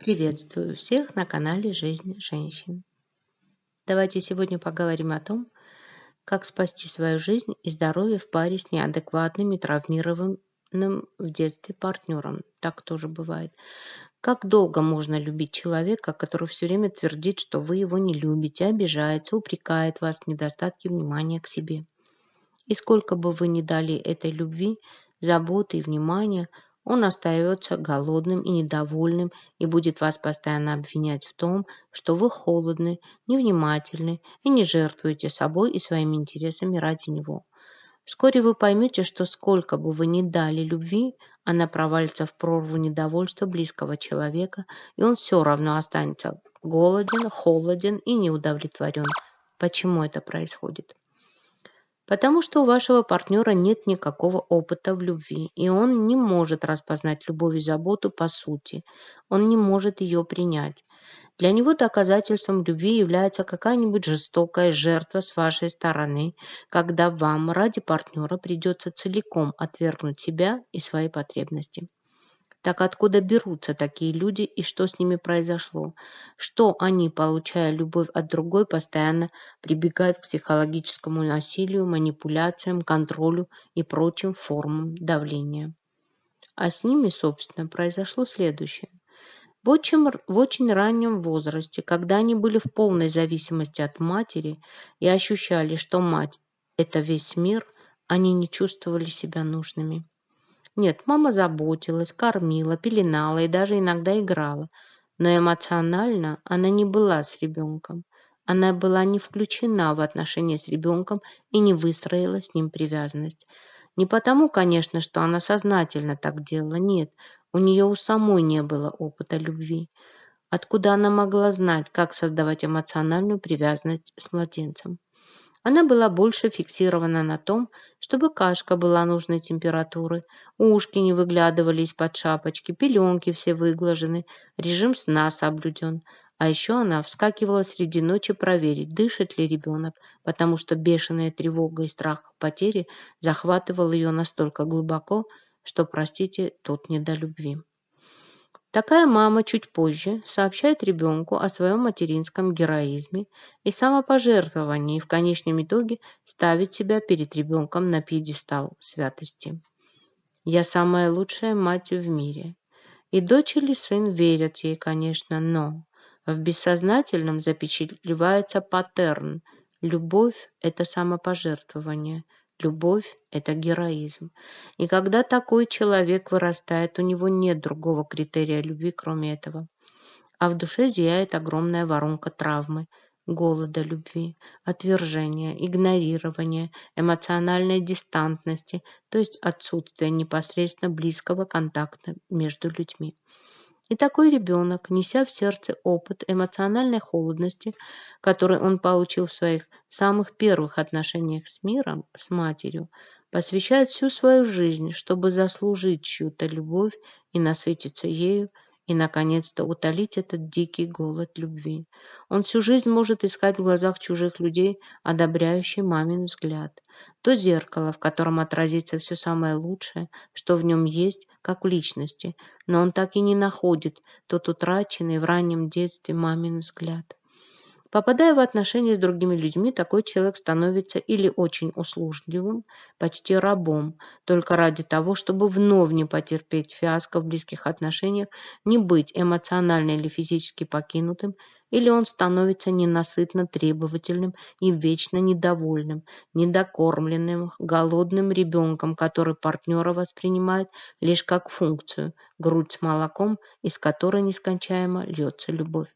Приветствую всех на канале «Жизнь женщин». Давайте сегодня поговорим о том, как спасти свою жизнь и здоровье в паре с неадекватным и травмированным в детстве партнером. Так тоже бывает. Как долго можно любить человека, который все время твердит, что вы его не любите, обижается, упрекает вас в недостатке внимания к себе? И сколько бы вы ни дали этой любви, заботы и внимания, он остается голодным и недовольным и будет вас постоянно обвинять в том, что вы холодны, невнимательны и не жертвуете собой и своими интересами ради него. Вскоре вы поймете, что сколько бы вы ни дали любви, она провалится в прорву недовольства близкого человека, и он все равно останется голоден, холоден и неудовлетворен. Почему это происходит? Потому что у вашего партнера нет никакого опыта в любви, и он не может распознать любовь и заботу по сути. Он не может ее принять. Для него доказательством любви является какая-нибудь жестокая жертва с вашей стороны, когда вам ради партнера придется целиком отвергнуть себя и свои потребности. Так откуда берутся такие люди и что с ними произошло? Что они, получая любовь от другой, постоянно прибегают к психологическому насилию, манипуляциям, контролю и прочим формам давления? А с ними, собственно, произошло следующее. В очень раннем возрасте, когда они были в полной зависимости от матери и ощущали, что мать– это весь мир, они не чувствовали себя нужными. Нет, мама заботилась, кормила, пеленала и даже иногда играла. Но эмоционально она не была с ребенком. Она была не включена в отношения с ребенком и не выстроила с ним привязанность. Не потому, конечно, что она сознательно так делала, нет. У нее у самой не было опыта любви. Откуда она могла знать, как создавать эмоциональную привязанность с младенцем? Она была больше фиксирована на том, чтобы кашка была нужной температуры, ушки не выглядывали из-под шапочки, пеленки все выглажены, режим сна соблюден. А еще она вскакивала среди ночи проверить, дышит ли ребенок, потому что бешеная тревога и страх потери захватывал ее настолько глубоко, что, простите, тут не до любви. Такая мама чуть позже сообщает ребенку о своем материнском героизме и самопожертвовании и в конечном итоге ставит себя перед ребенком на пьедестал святости. «Я самая лучшая мать в мире». И дочь или сын верят ей, конечно, но в бессознательном запечатлевается паттерн. Любовь– это самопожертвование. Любовь– это героизм. И когда такой человек вырастает, у него нет другого критерия любви, кроме этого. А в душе зияет огромная воронка травмы, голода любви, отвержения, игнорирования, эмоциональной дистантности, то есть отсутствия непосредственно близкого контакта между людьми. И такой ребенок, неся в сердце опыт эмоциональной холодности, который он получил в своих самых первых отношениях с миром, с матерью, посвящает всю свою жизнь, чтобы заслужить чью-то любовь и насытиться ею, и, наконец-то, утолить этот дикий голод любви. Он всю жизнь может искать в глазах чужих людей одобряющий мамин взгляд. То зеркало, в котором отразится все самое лучшее, что в нем есть, как в личности, но он так и не находит тот утраченный в раннем детстве мамин взгляд. Попадая в отношения с другими людьми, такой человек становится или очень услужливым, почти рабом, только ради того, чтобы вновь не потерпеть фиаско в близких отношениях, не быть эмоционально или физически покинутым, или он становится ненасытно требовательным и вечно недовольным, недокормленным, голодным ребенком, который партнера воспринимает лишь как функцию, грудь с молоком, из которой нескончаемо льется любовь.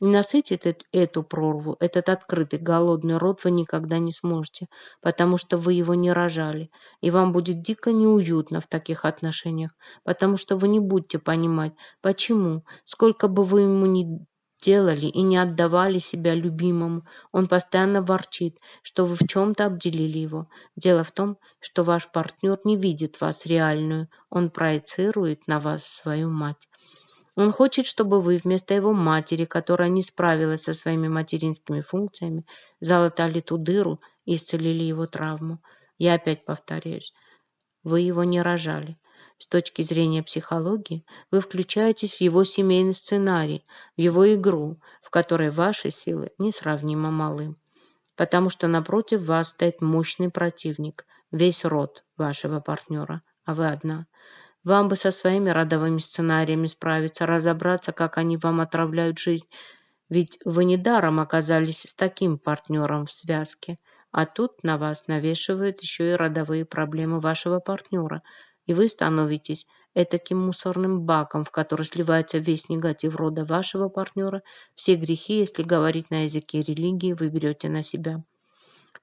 И насытить эту прорву, этот открытый голодный рот вы никогда не сможете, потому что вы его не рожали. И вам будет дико неуютно в таких отношениях, потому что вы не будете понимать, почему, сколько бы вы ему ни делали и не отдавали себя любимому, он постоянно ворчит, что вы в чем-то обделили его. Дело в том, что ваш партнер не видит вас реальную, он проецирует на вас свою мать. Он хочет, чтобы вы вместо его матери, которая не справилась со своими материнскими функциями, залатали ту дыру и исцелили его травму. Я опять повторяюсь, вы его не рожали. С точки зрения психологии, вы включаетесь в его семейный сценарий, в его игру, в которой ваши силы несравнимо малы. Потому что напротив вас стоит мощный противник, весь род вашего партнера, а вы одна. Вам бы со своими родовыми сценариями справиться, разобраться, как они вам отравляют жизнь, ведь вы недаром оказались с таким партнером в связке, а тут на вас навешивают еще и родовые проблемы вашего партнера, и вы становитесь этаким мусорным баком, в который сливается весь негатив рода вашего партнера, все грехи, если говорить на языке религии, вы берете на себя.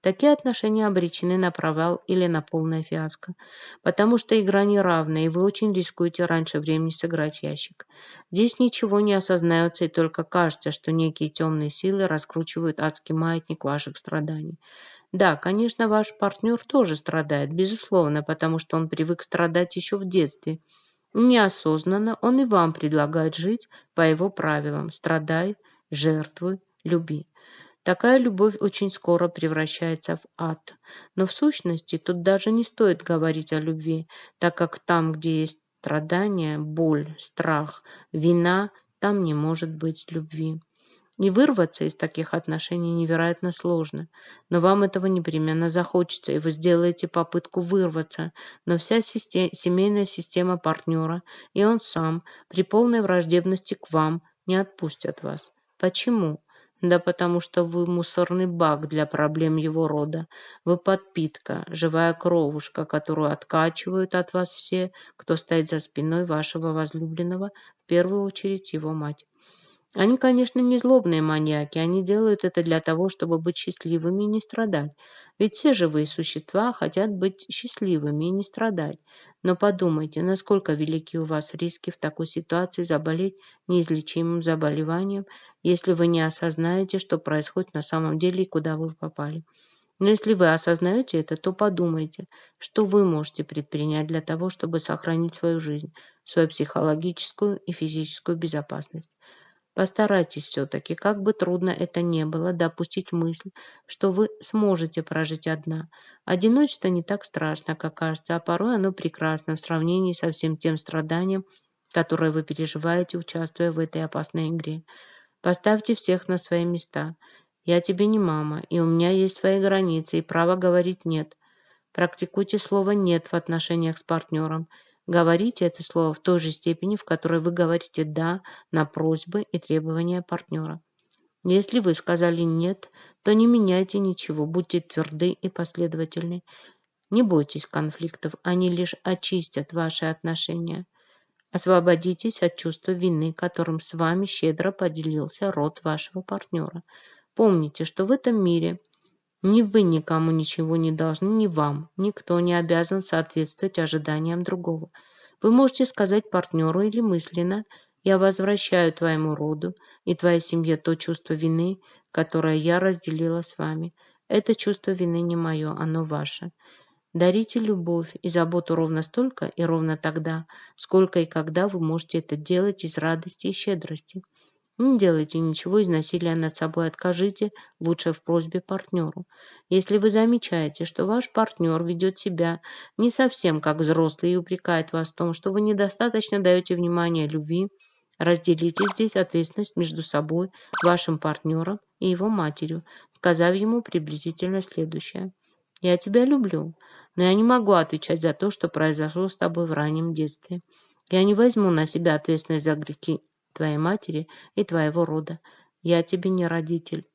Такие отношения обречены на провал или на полное фиаско, потому что игра неравная, и вы очень рискуете раньше времени сыграть в ящик. Здесь ничего не осознается, и только кажется, что некие темные силы раскручивают адский маятник ваших страданий. Да, конечно, ваш партнер тоже страдает, безусловно, потому что он привык страдать еще в детстве. Неосознанно он и вам предлагает жить по его правилам: страдай, жертвуй, люби. Такая любовь очень скоро превращается в ад. Но в сущности тут даже не стоит говорить о любви, так как там, где есть страдания, боль, страх, вина, там не может быть любви. И вырваться из таких отношений невероятно сложно, но вам этого непременно захочется, и вы сделаете попытку вырваться, но вся семейная система партнера и он сам при полной враждебности к вам не отпустят вас. Почему? Да потому что вы мусорный бак для проблем его рода. Вы подпитка, живая кровушка, которую откачивают от вас все, кто стоит за спиной вашего возлюбленного, в первую очередь его мать. Они, конечно, не злобные маньяки, они делают это для того, чтобы быть счастливыми и не страдать. Ведь все живые существа хотят быть счастливыми и не страдать. Но подумайте, насколько велики у вас риски в такой ситуации заболеть неизлечимым заболеванием, если вы не осознаете, что происходит на самом деле и куда вы попали. Но если вы осознаете это, то подумайте, что вы можете предпринять для того, чтобы сохранить свою жизнь, свою психологическую и физическую безопасность. Постарайтесь все-таки, как бы трудно это ни было, допустить мысль, что вы сможете прожить одна. Одиночество не так страшно, как кажется, а порой оно прекрасно в сравнении со всем тем страданием, которое вы переживаете, участвуя в этой опасной игре. Поставьте всех на свои места. Я тебе не мама, и у меня есть свои границы, и право говорить «нет». Практикуйте слово «нет» в отношениях с партнером. Говорите это слово в той же степени, в которой вы говорите «да» на просьбы и требования партнера. Если вы сказали «нет», то не меняйте ничего, будьте тверды и последовательны. Не бойтесь конфликтов, они лишь очистят ваши отношения. Освободитесь от чувства вины, которым с вами щедро поделился род вашего партнера. Помните, что в этом мире ни вы никому ничего не должны, ни вам. Никто не обязан соответствовать ожиданиям другого. Вы можете сказать партнеру или мысленно: «Я возвращаю твоему роду и твоей семье то чувство вины, которое я разделила с вами. Это чувство вины не мое, оно ваше». Дарите любовь и заботу ровно столько и ровно тогда, сколько и когда вы можете это делать из радости и щедрости. Не делайте ничего из насилия над собой, откажите лучше в просьбе партнеру. Если вы замечаете, что ваш партнер ведет себя не совсем как взрослый и упрекает вас в том, что вы недостаточно даете внимания любви, разделите здесь ответственность между собой, вашим партнером и его матерью, сказав ему приблизительно следующее. «Я тебя люблю, но я не могу отвечать за то, что произошло с тобой в раннем детстве. Я не возьму на себя ответственность за грехи твоей матери и твоего рода. Я тебе не родитель».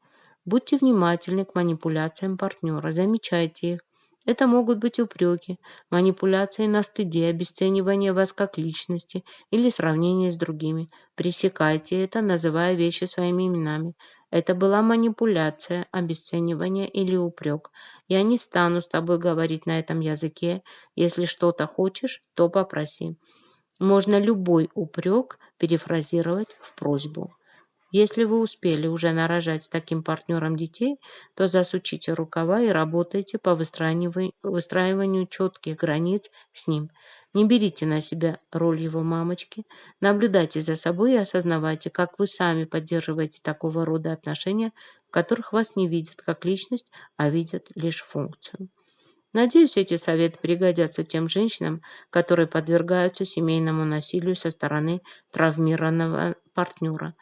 Будьте внимательны к манипуляциям партнера, замечайте их. Это могут быть упреки, манипуляции на стыде, обесценивание вас как личности или сравнение с другими. Пресекайте это, называя вещи своими именами. Это была манипуляция, обесценивание или упрек. Я не стану с тобой говорить на этом языке. Если что-то хочешь, то попроси. Можно любой упрек перефразировать в просьбу. Если вы успели уже нарожать с таким партнером детей, то засучите рукава и работайте по выстраиванию четких границ с ним. Не берите на себя роль его мамочки, наблюдайте за собой и осознавайте, как вы сами поддерживаете такого рода отношения, в которых вас не видят как личность, а видят лишь функцию. Надеюсь, эти советы пригодятся тем женщинам, которые подвергаются семейному насилию со стороны травмированного партнера.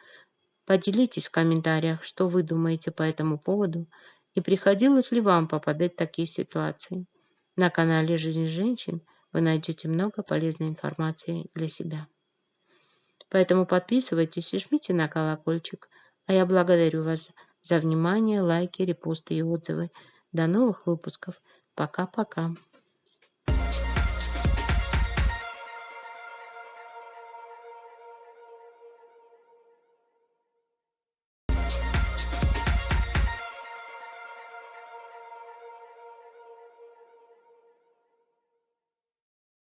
Поделитесь в комментариях, что вы думаете по этому поводу и приходилось ли вам попадать в такие ситуации. На канале «Жизнь женщин» вы найдете много полезной информации для себя. Поэтому подписывайтесь и жмите на колокольчик. А я благодарю вас за внимание, лайки, репосты и отзывы. До новых выпусков. Пока-пока.